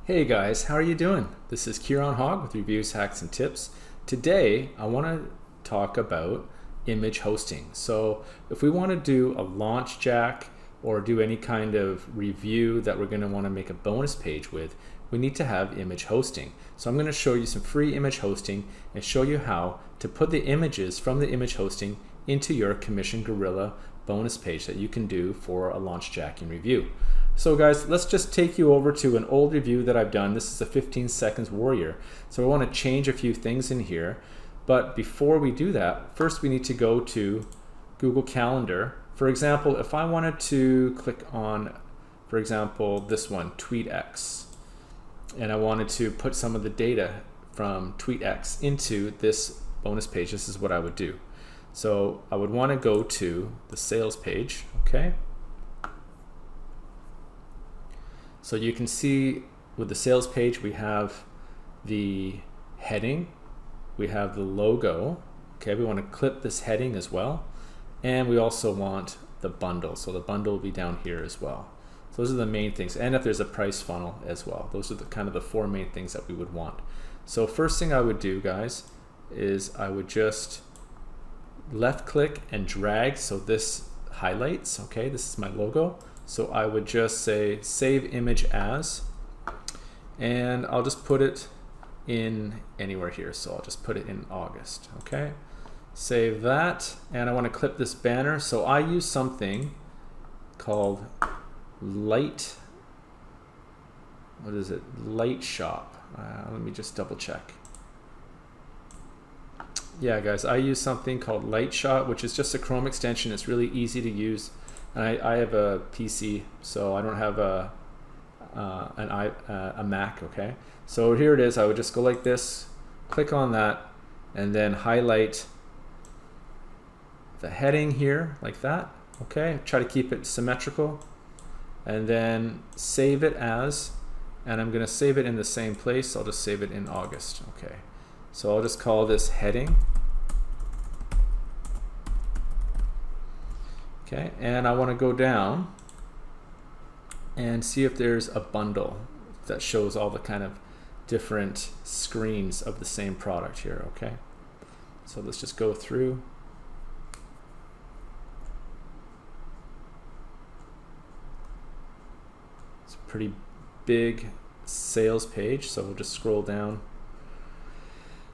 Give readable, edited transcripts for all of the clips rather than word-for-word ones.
Hey guys, how are you doing? This is Keiron Hogg with Reviews, Hacks, and Tips. Today I want to talk about image hosting. So if we want to do a launch jack or do any kind of review that we're going to want to make a bonus page with, we need to have image hosting. So I'm going to show you some free image hosting and show you how to put the images from the image hosting into your Comission Gorilla bonus page that you can do for a launch jacking review. So guys, let's just take you over to an old review that I've done. This is a 15 seconds warrior. So I want to change a few things in here. But before we do that, first we need to go to Google Calendar. For example, if I wanted to click on, for example, this one, TweetX, and I wanted to put some of the data from TweetX into this bonus page, this is what I would do. So I would want to go to the sales page, okay? So you can see with the sales page, we have the heading, we have the logo, okay? We want to clip this heading as well. And we also want the bundle. So the bundle will be down here as well. So those are the main things. And if there's a price funnel as well. Those are the kind of the four main things that we would want. So first thing I would do, guys, is I would just left click and drag so this highlights, okay? This is my logo. So I would just say save image as, and I'll just put it in anywhere here. So I'll just put it in August, okay? Save that, and I want to clip this banner. So I use something called Light, what is it? Light Shop. Let me just double check. Yeah, guys, I use something called Light Shop, which is just a Chrome extension. It's really easy to use. And I have a PC, so I don't have a Mac, okay? So here it is. I would just go like this, click on that, and then highlight the heading here like that, okay? Try to keep it symmetrical, and then save it as, and I'm gonna save it in the same place. I'll just save it in August, okay? So I'll just call this heading. Okay, and I want to go down and see if there's a bundle that shows all the kind of different screens of the same product here, okay? So let's just go through. It's a pretty big sales page, so we'll just scroll down.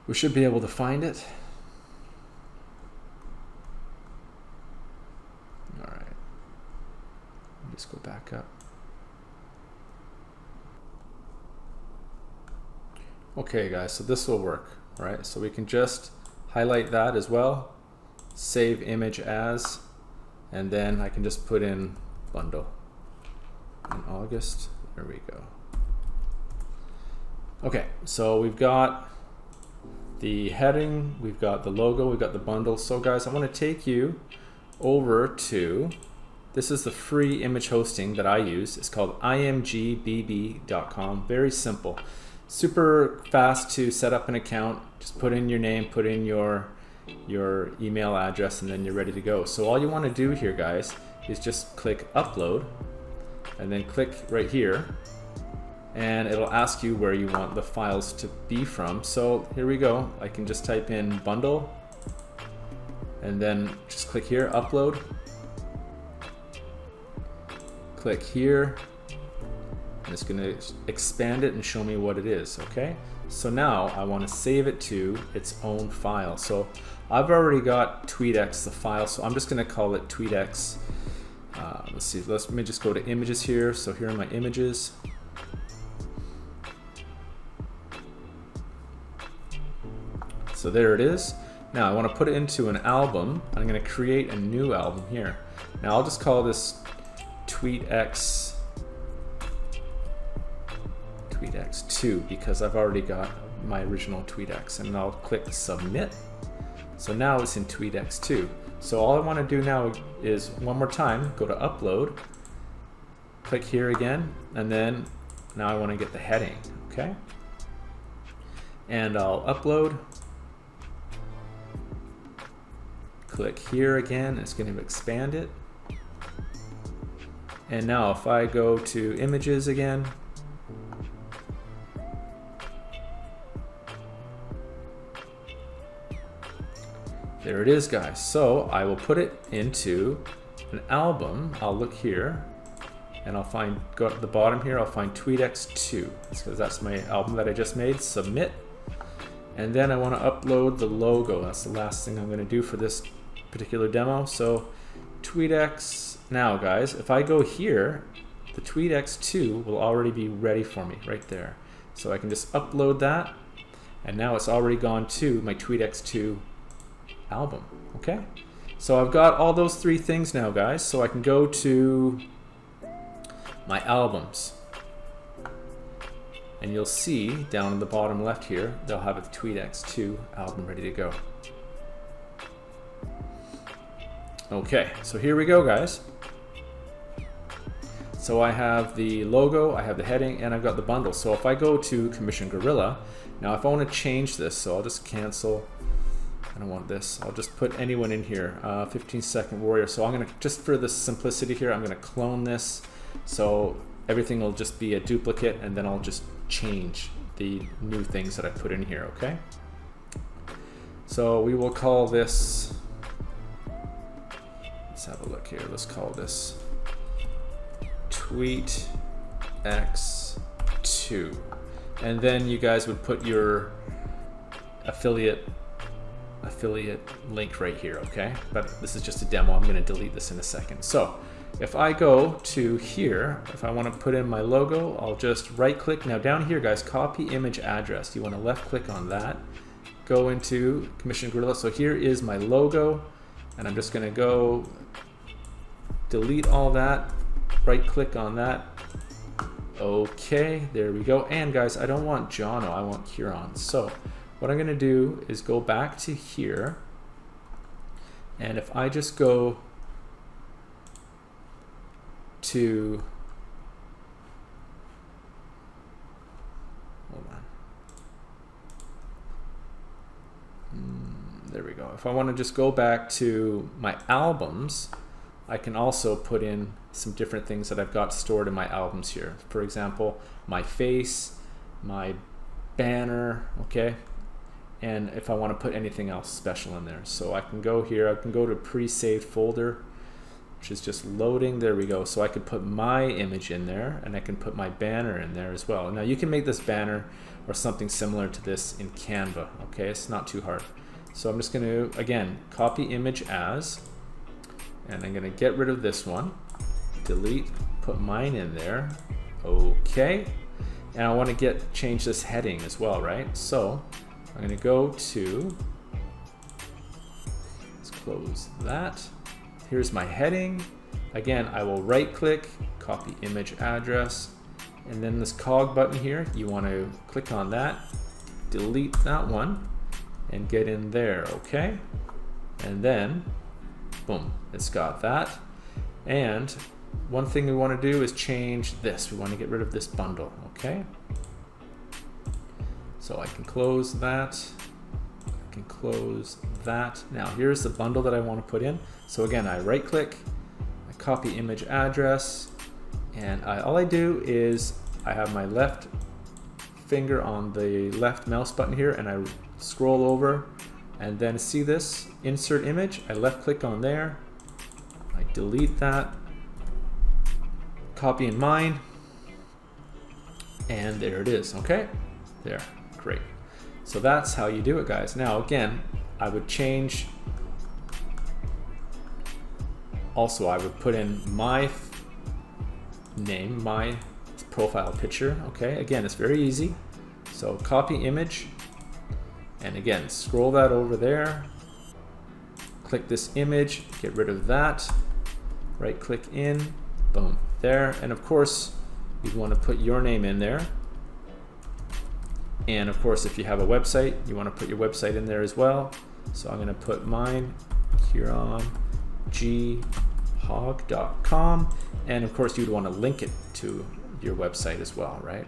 We should be able to find it. Just go back up. Okay guys, so this will work, all right? So we can just highlight that as well, save image as, and then I can just put in bundle in August. There we go. Okay, so we've got the heading, we've got the logo, we've got the bundle. So guys, I want to take you over to, this is the free image hosting that I use. It's called imgbb.com. Very simple. Super fast to set up an account. Just put in your name, put in your email address, and then you're ready to go. So all you want to do here, guys, is just click upload, and then click right here, and it'll ask you where you want the files to be from. So here we go. I can just type in bundle, and then just click here, upload. Click here, and it's going to expand it and show me what it is, okay? So now I want to save it to its own file. So I've already got TweetX, the file, so I'm just going to call it TweetX. Let's see, let me just go to images here. So here are my images. So there it is. Now I want to put it into an album. I'm going to create a new album here. Now I'll just call this TweetX 2 because I've already got my original TweetX, and I'll click submit. So now it's in TweetX 2. So all I want to do now is one more time go to upload, click here again, and then now I want to get the heading, okay? And I'll upload, click here again, it's going to expand it. And now if I go to images again, There it is, guys. So I will put it into an album. I'll look here and I'll find, go up to the bottom here, I'll find TweetX2 because that's my album that I just made. Submit. And then I want to upload the logo. That's the last thing I'm going to do for this particular demo. So TweetX, now guys, if I go here, the TweetX2 will already be ready for me right there. So I can just upload that, and now it's already gone to my TweetX2 album. Okay, so I've got all those three things now, guys. So I can go to my albums, and you'll see down in the bottom left here, they'll have a TweetX2 album ready to go. Okay, so here we go, guys. So I have the logo, I have the heading, and I've got the bundle. So if I go to Commission Gorilla, now if I want to change this, so I'll just cancel. I don't want this. I'll just put anyone in here. 15-second warrior. So I'm going to, just for the simplicity here, I'm going to clone this. So everything will just be a duplicate, and then I'll just change the new things that I put in here, okay? So we will call this, let's have a look here. Let's call this TweetX2. And then you guys would put your affiliate link right here, okay? But this is just a demo. I'm going to delete this in a second. So if I go to here, if I want to put in my logo, I'll just right click. Now down here, guys, copy image address. You want to left click on that, go into Commission Gorilla. So here is my logo, and I'm just going to go delete all that, right click on that. Okay, there we go. And guys, I don't want Jono, I want Keiron. So what I'm going to do is go back to here, and if I just go to, hold on, there we go. If I want to just go back to my albums, I can also put in some different things that I've got stored in my albums here. For example, my face, my banner, okay? And if I want to put anything else special in there. So I can go here, I can go to pre-saved folder, which is just loading. There we go. So I could put my image in there, and I can put my banner in there as well. Now you can make this banner or something similar to this in Canva, okay? It's not too hard. So I'm just going to, again, copy image as, and I'm going to get rid of this one, delete, put mine in there, okay. And I want to change this heading as well, right? So I'm going to go to, let's close that. Here's my heading. Again, I will right click, copy image address, and then this cog button here, you want to click on that, delete that one, and get in there, okay? And then, boom, it's got that. And one thing we want to do is change this. We want to get rid of this bundle, okay? So I can close that. I can close that. Now here's the bundle that I want to put in. So again, I right click, I copy image address, and all I do is I have my left finger on the left mouse button here, and I scroll over, and then see this insert image, I left click on there, I delete that, copy in mine, and there it is. Okay, there, great. So that's how you do it, guys. Now again, I would change, also I would put in my name, my profile picture. Okay, again, it's very easy. So copy image, and again, scroll that over there, click this image, get rid of that, right click in, boom, there. And of course, you'd want to put your name in there. And of course, if you have a website, you want to put your website in there as well. So I'm going to put mine, KeironGHogg.com. And of course, you'd want to link it to your website as well, right?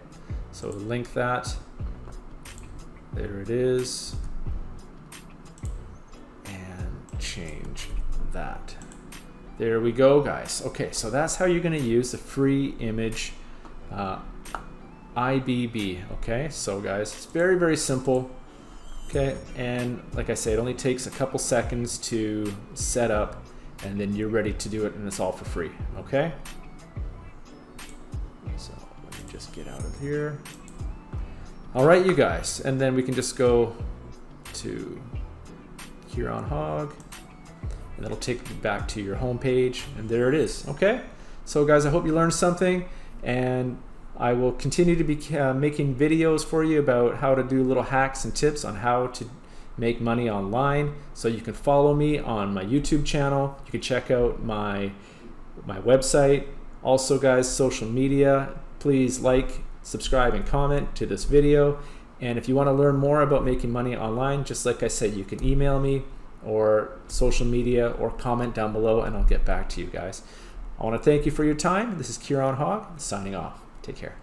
So link that. There it is. And change that. There we go, guys. Okay, so that's how you're going to use the free image IBB. Okay, so guys, it's very, very simple. Okay, and like I said, it only takes a couple seconds to set up, and then you're ready to do it, and it's all for free. Okay, so let me just get out of here. All right, you guys, and then we can just go to Keiron Hogg, and that'll take you back to your home page, and there it is. Okay, so guys, I hope you learned something, and I will continue to be making videos for you about how to do little hacks and tips on how to make money online. So you can follow me on my YouTube channel. You can check out my website. Also, guys, social media. Please like, subscribe, and comment to this video. And if you want to learn more about making money online, just like I said, you can email me or social media or comment down below, and I'll get back to you guys. I want to thank you for your time. This is Keiron Hogg signing off. Take care.